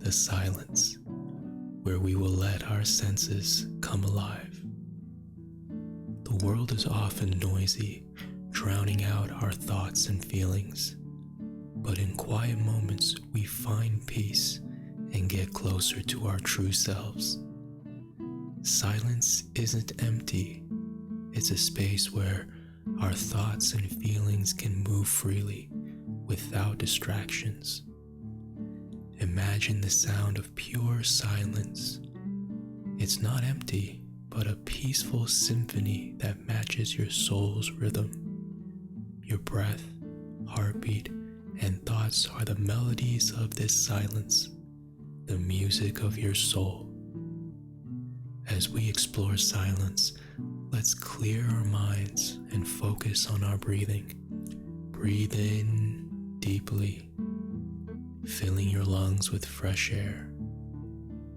the silence, where we will let our senses come alive. The world is often noisy, drowning out our thoughts and feelings, but in quiet moments we find peace and get closer to our true selves. Silence isn't empty, it's a space where our thoughts and feelings can move freely without distractions. Imagine the sound of pure silence. It's not empty, but a peaceful symphony that matches your soul's rhythm. Your breath, heartbeat, and thoughts are the melodies of this silence, the music of your soul. As we explore silence, let's clear our minds and focus on our breathing. Breathe in deeply, filling your lungs with fresh air.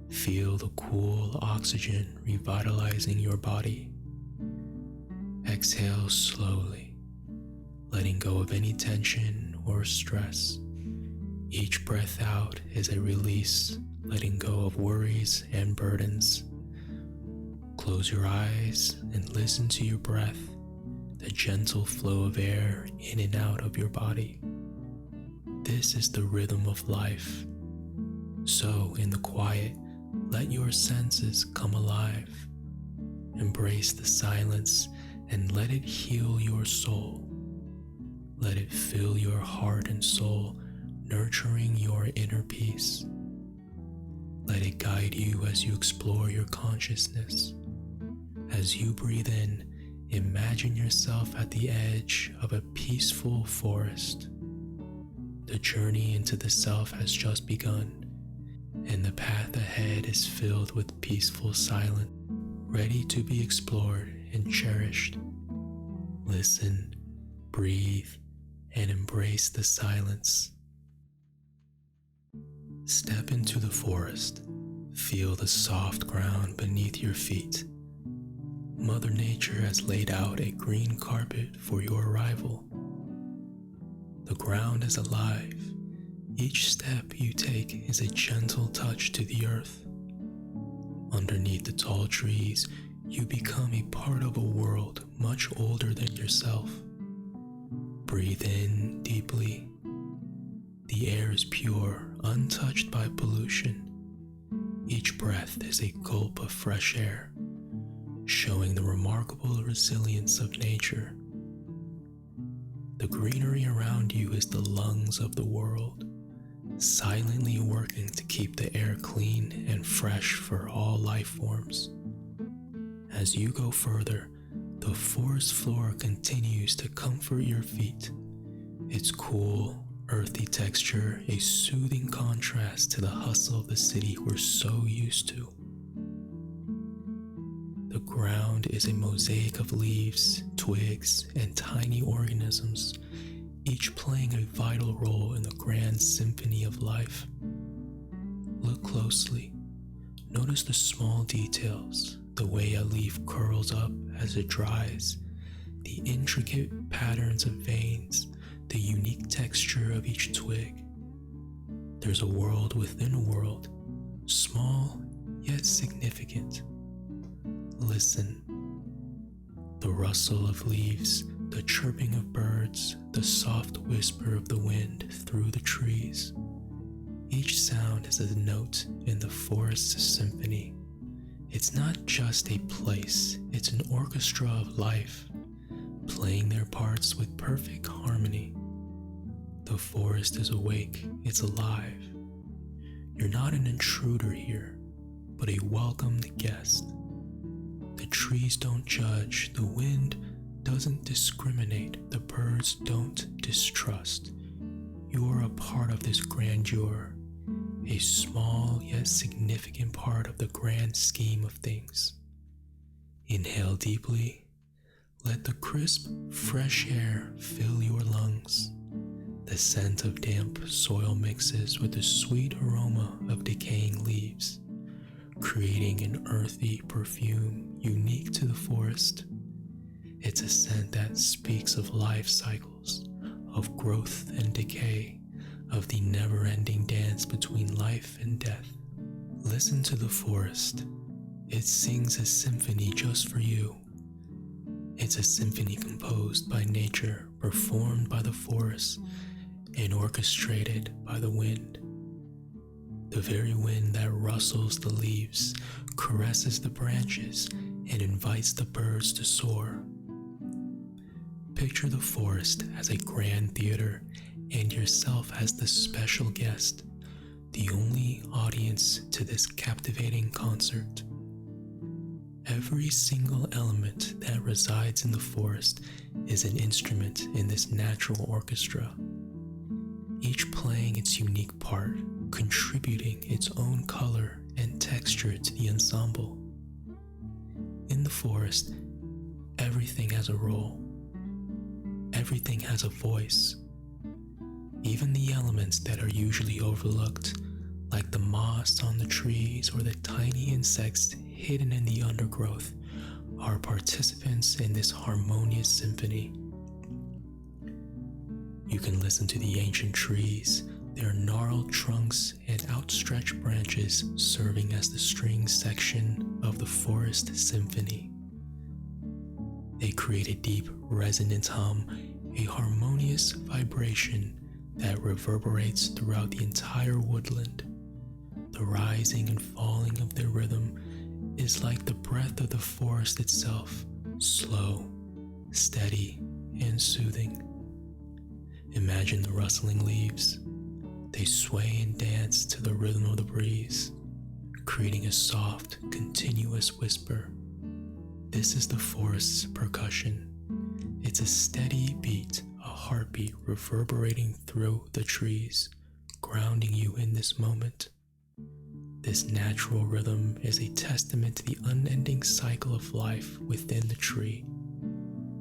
Feel the cool oxygen revitalizing your body. Exhale slowly, letting go of any tension or stress. Each breath out is a release, letting go of worries and burdens. Close your eyes and listen to your breath, the gentle flow of air in and out of your body. This is the rhythm of life. So, in the quiet, let your senses come alive. Embrace the silence and let it heal your soul. Let it fill your heart and soul, nurturing your inner peace. Let it guide you as you explore your consciousness. As you breathe in, imagine yourself at the edge of a peaceful forest. The journey into the self has just begun, and the path ahead is filled with peaceful silence, ready to be explored and cherished. Listen, breathe, and embrace the silence. Step into the forest. Feel the soft ground beneath your feet. Mother Nature has laid out a green carpet for your arrival. The ground is alive. Each step you take is a gentle touch to the earth. Underneath the tall trees, you become a part of a world much older than yourself. Breathe in deeply. The air is pure, untouched by pollution. Each breath is a gulp of fresh air, showing the remarkable resilience of nature. The greenery around you is the lungs of the world, silently working to keep the air clean and fresh for all life forms. As you go further, the forest floor continues to comfort your feet. Its cool, earthy texture, a soothing contrast to the hustle of the city we're so used to. The ground is a mosaic of leaves, twigs, and tiny organisms, each playing a vital role in the grand symphony of life. Look closely. Notice the small details, the way a leaf curls up as it dries, the intricate patterns of veins, the unique texture of each twig. There's a world within a world, small yet significant. Listen. The rustle of leaves, the chirping of birds, the soft whisper of the wind through the trees. Each sound is a note in the forest's symphony. It's not just a place, it's an orchestra of life, playing their parts with perfect harmony. The forest is awake, it's alive. You're not an intruder here, but a welcomed guest. The trees don't judge, the wind doesn't discriminate, the birds don't distrust. You are a part of this grandeur, a small yet significant part of the grand scheme of things. Inhale deeply. Let the crisp, fresh air fill your lungs. The scent of damp soil mixes with the sweet aroma of decaying leaves, creating an earthy perfume unique to the forest. It's a scent that speaks of life cycles, of growth and decay, of the never-ending dance between life and death. Listen to the forest. It sings a symphony just for you. It's a symphony composed by nature, performed by the forest, and orchestrated by the wind. The very wind that rustles the leaves, caresses the branches, and invites the birds to soar. Picture the forest as a grand theater and yourself as the special guest, the only audience to this captivating concert. Every single element that resides in the forest is an instrument in this natural orchestra, each playing its unique part, contributing its own color and texture to the ensemble. In the forest, everything has a role. Everything has a voice. Even the elements that are usually overlooked, like the moss on the trees or the tiny insects hidden in the undergrowth, are participants in this harmonious symphony. You can listen to the ancient trees, their gnarled trunks and outstretched branches serving as the string section of the forest symphony. They create a deep, resonant hum, a harmonious vibration that reverberates throughout the entire woodland. The rising and falling of their rhythm is like the breath of the forest itself, slow, steady, and soothing. Imagine the rustling leaves. They sway and dance to the rhythm of the breeze, creating a soft, continuous whisper. This is the forest's percussion. It's a steady beat, a heartbeat reverberating through the trees, grounding you in this moment. This natural rhythm is a testament to the unending cycle of life within the tree,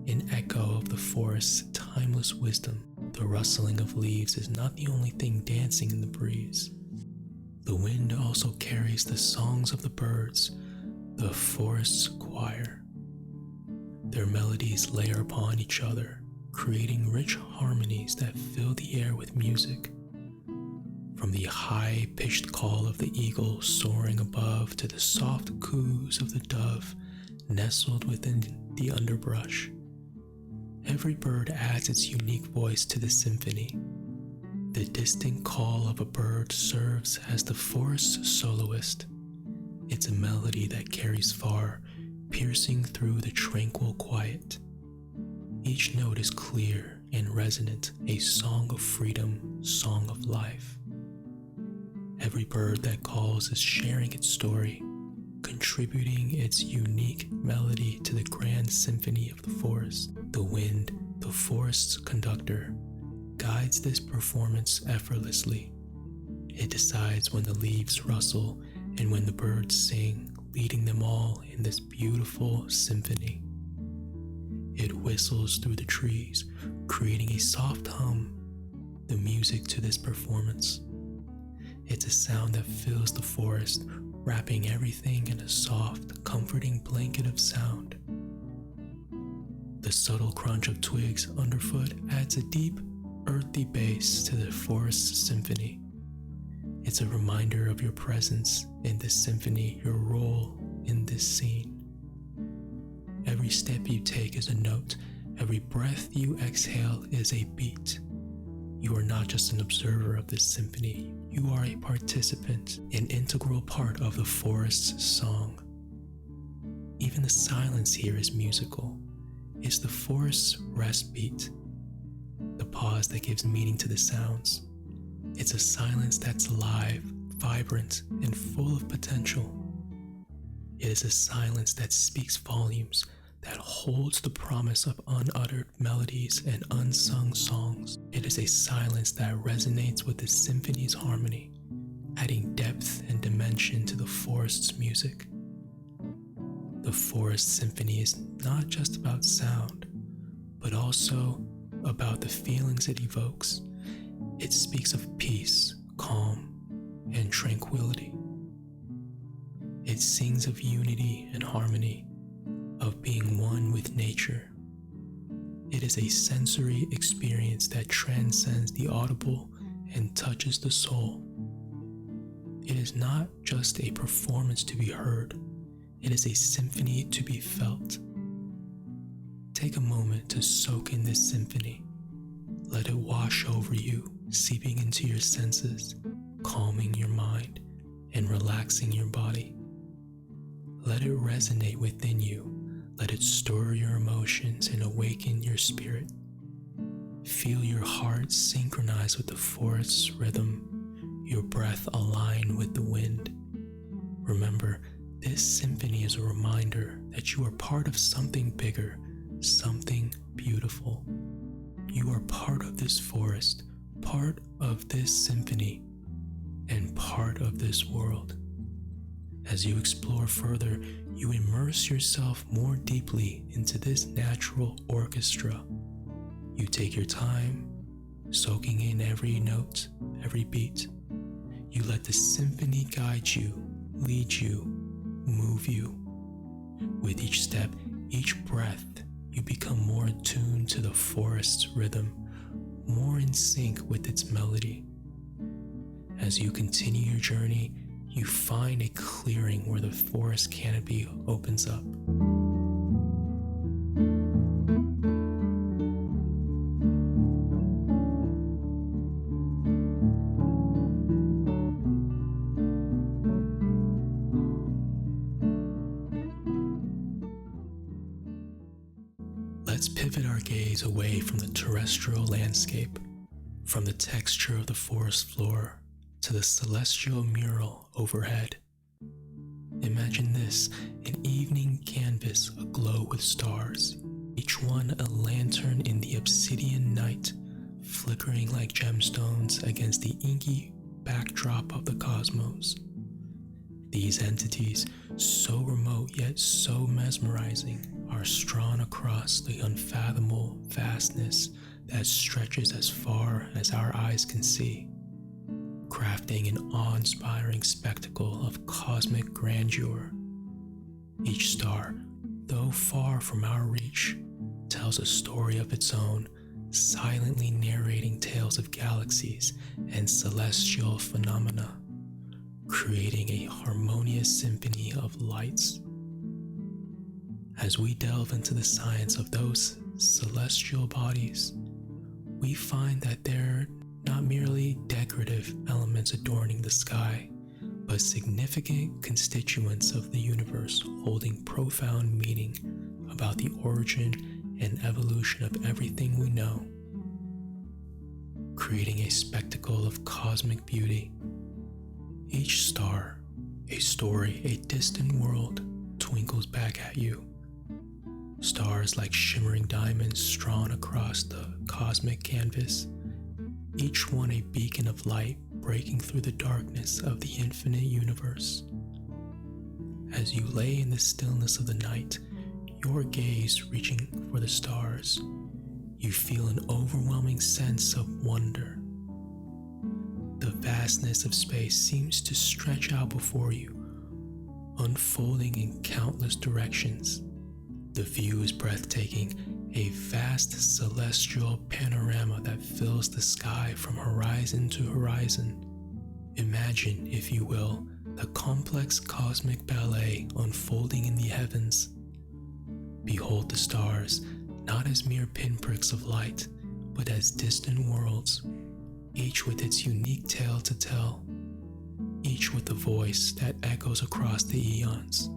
an echo of the forest's timeless wisdom. The rustling of leaves is not the only thing dancing in the breeze. The wind also carries the songs of the birds, the forest's choir. Their melodies layer upon each other, creating rich harmonies that fill the air with music. From the high-pitched call of the eagle soaring above to the soft coos of the dove nestled within the underbrush, every bird adds its unique voice to the symphony. The distant call of a bird serves as the forest's soloist. It's a melody that carries far, piercing through the tranquil quiet. Each note is clear and resonant, a song of freedom, song of life. Every bird that calls is sharing its story, contributing its unique melody to the grand symphony of the forest. The wind, the forest's conductor, guides this performance effortlessly. It decides when the leaves rustle and when the birds sing, leading them all in this beautiful symphony. It whistles through the trees, creating a soft hum, the music to this performance. It's a sound that fills the forest, wrapping everything in a soft, comforting blanket of sound. The subtle crunch of twigs underfoot adds a deep, earthy bass to the forest's symphony. It's a reminder of your presence in this symphony, your role in this scene. Every step you take is a note. Every breath you exhale is a beat. You are not just an observer of this symphony. You are a participant, an integral part of the forest's song. Even the silence here is musical. It's the forest's rest beat, the pause that gives meaning to the sounds. It's a silence that's alive, vibrant, and full of potential. It is a silence that speaks volumes, that holds the promise of unuttered melodies and unsung songs. It is a silence that resonates with the symphony's harmony, adding depth and dimension to the forest's music. The forest symphony is not just about sound, but also about the feelings it evokes. It speaks of peace, calm, and tranquility. It sings of unity and harmony, of being one with nature. It is a sensory experience that transcends the audible and touches the soul. It is not just a performance to be heard, it is a symphony to be felt. Take a moment to soak in this symphony. Let it wash over you, seeping into your senses, calming your mind, and relaxing your body. Let it resonate within you. Let it stir your emotions and awaken your spirit. Feel your heart synchronize with the forest's rhythm, your breath align with the wind. Remember, this symphony is a reminder that you are part of something bigger, something beautiful. You are part of this forest, part of this symphony, and part of this world. As you explore further, you immerse yourself more deeply into this natural orchestra. You take your time, soaking in every note, every beat. You let the symphony guide you, lead you, move you. With each step, each breath, you become more attuned to the forest's rhythm, more in sync with its melody. As you continue your journey, you find a clearing where the forest canopy opens up. Let's pivot our gaze away from the terrestrial landscape, from the texture of the forest floor to the celestial mural overhead. Imagine this, an evening canvas aglow with stars, each one a lantern in the obsidian night, flickering like gemstones against the inky backdrop of the cosmos. These entities, so remote yet so mesmerizing, are strewn across the unfathomable vastness that stretches as far as our eyes can see, crafting an awe-inspiring spectacle of cosmic grandeur. Each star, though far from our reach, tells a story of its own, silently narrating tales of galaxies and celestial phenomena, creating a harmonious symphony of lights. As we delve into the science of those celestial bodies, we find that they're not merely decorative elements adorning the sky, but significant constituents of the universe holding profound meaning about the origin and evolution of everything we know, creating a spectacle of cosmic beauty. Each star, a story, a distant world, twinkles back at you. Stars like shimmering diamonds strewn across the cosmic canvas, each one a beacon of light breaking through the darkness of the infinite universe. As you lay in the stillness of the night, your gaze reaching for the stars, you feel an overwhelming sense of wonder. The vastness of space seems to stretch out before you, unfolding in countless directions. The view is breathtaking, a vast celestial panorama that fills the sky from horizon to horizon. Imagine, if you will, the complex cosmic ballet unfolding in the heavens. Behold the stars, not as mere pinpricks of light, but as distant worlds, each with its unique tale to tell, each with a voice that echoes across the eons.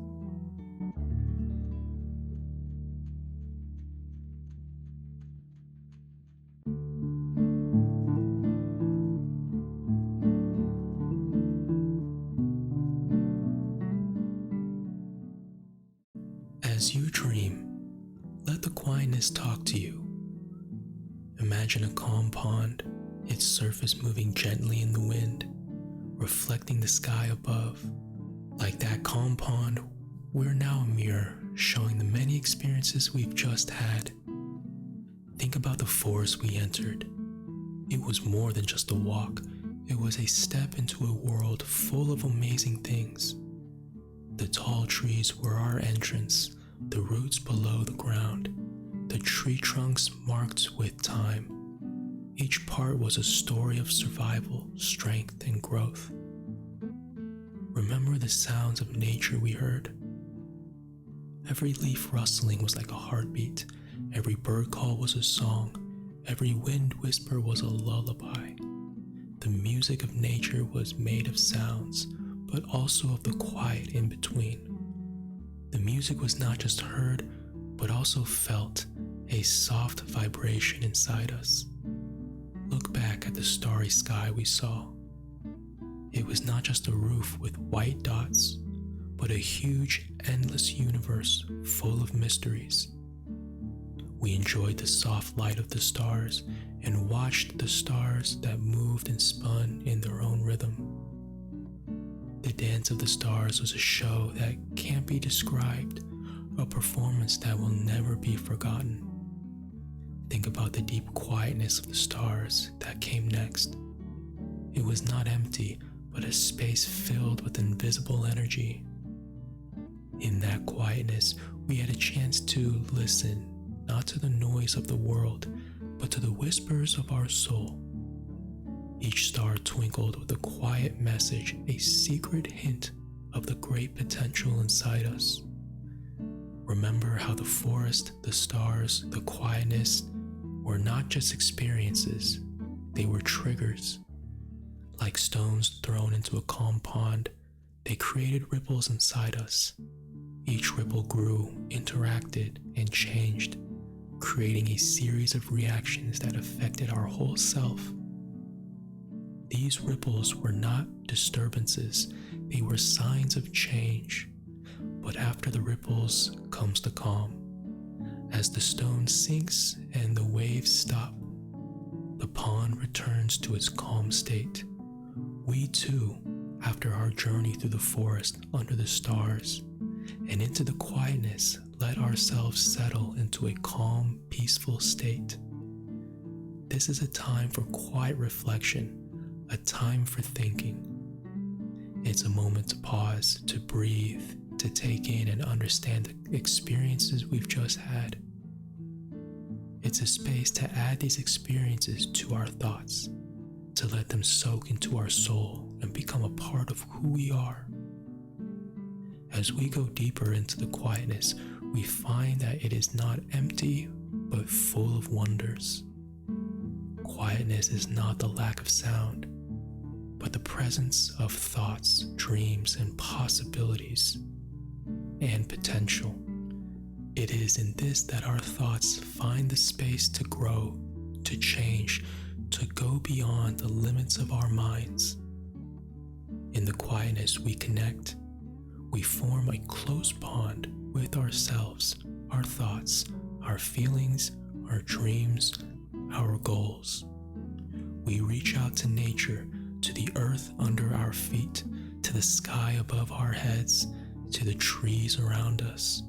As you dream, let the quietness talk to you. Imagine a calm pond, its surface moving gently in the wind, reflecting the sky above. Like that calm pond, we're now a mirror showing the many experiences we've just had. Think about the forest we entered. It was more than just a walk. It was a step into a world full of amazing things. The tall trees were our entrance, the roots below the ground, the tree trunks marked with time. Each part was a story of survival, strength, and growth. Remember the sounds of nature we heard? Every leaf rustling was like a heartbeat. Every bird call was a song. Every wind whisper was a lullaby. The music of nature was made of sounds, but also of the quiet in between. The music was not just heard, but also felt, a soft vibration inside us. Look back at the starry sky we saw. It was not just a roof with white dots, but a huge, endless universe full of mysteries. We enjoyed the soft light of the stars and watched the stars that moved and spun in their own rhythm. The Dance of the Stars was a show that can't be described, a performance that will never be forgotten. Think about the deep quietness of the stars that came next. It was not empty, but a space filled with invisible energy. In that quietness, we had a chance to listen, not to the noise of the world, but to the whispers of our soul. Each star twinkled with a quiet message, a secret hint of the great potential inside us. Remember how the forest, the stars, the quietness were not just experiences, they were triggers. Like stones thrown into a calm pond, they created ripples inside us. Each ripple grew, interacted, and changed, creating a series of reactions that affected our whole self. These ripples were not disturbances, they were signs of change. But after the ripples comes the calm. As the stone sinks and the waves stop, the pond returns to its calm state. We too, after our journey through the forest under the stars and into the quietness, let ourselves settle into a calm, peaceful state. This is a time for quiet reflection, a time for thinking. It's a moment to pause, to breathe, to take in and understand the experiences we've just had. It's a space to add these experiences to our thoughts, to let them soak into our soul and become a part of who we are. As we go deeper into the quietness, we find that it is not empty, but full of wonders. Quietness is not the lack of sound, but the presence of thoughts, dreams, and possibilities, and potential. It is in this that our thoughts find the space to grow, to change, to go beyond the limits of our minds. In the quietness, we connect. We form a close bond with ourselves, our thoughts, our feelings, our dreams, our goals. We reach out to nature, to the earth under our feet, to the sky above our heads, to the trees around us,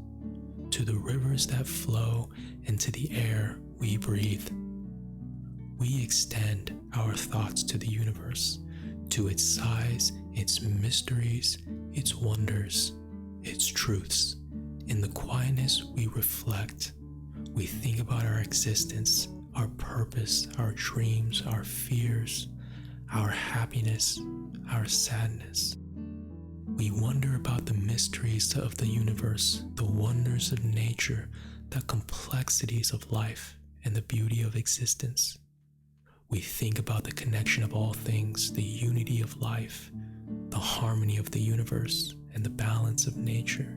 to the rivers that flow, and to the air we breathe. We extend our thoughts to the universe, to its size, its mysteries, its wonders, its truths. In the quietness, we reflect. We think about our existence, our purpose, our dreams, our fears, our happiness, our sadness. We wonder about the mysteries of the universe, the wonders of nature, the complexities of life, and the beauty of existence. We think about the connection of all things, the unity of life, the harmony of the universe, and the balance of nature.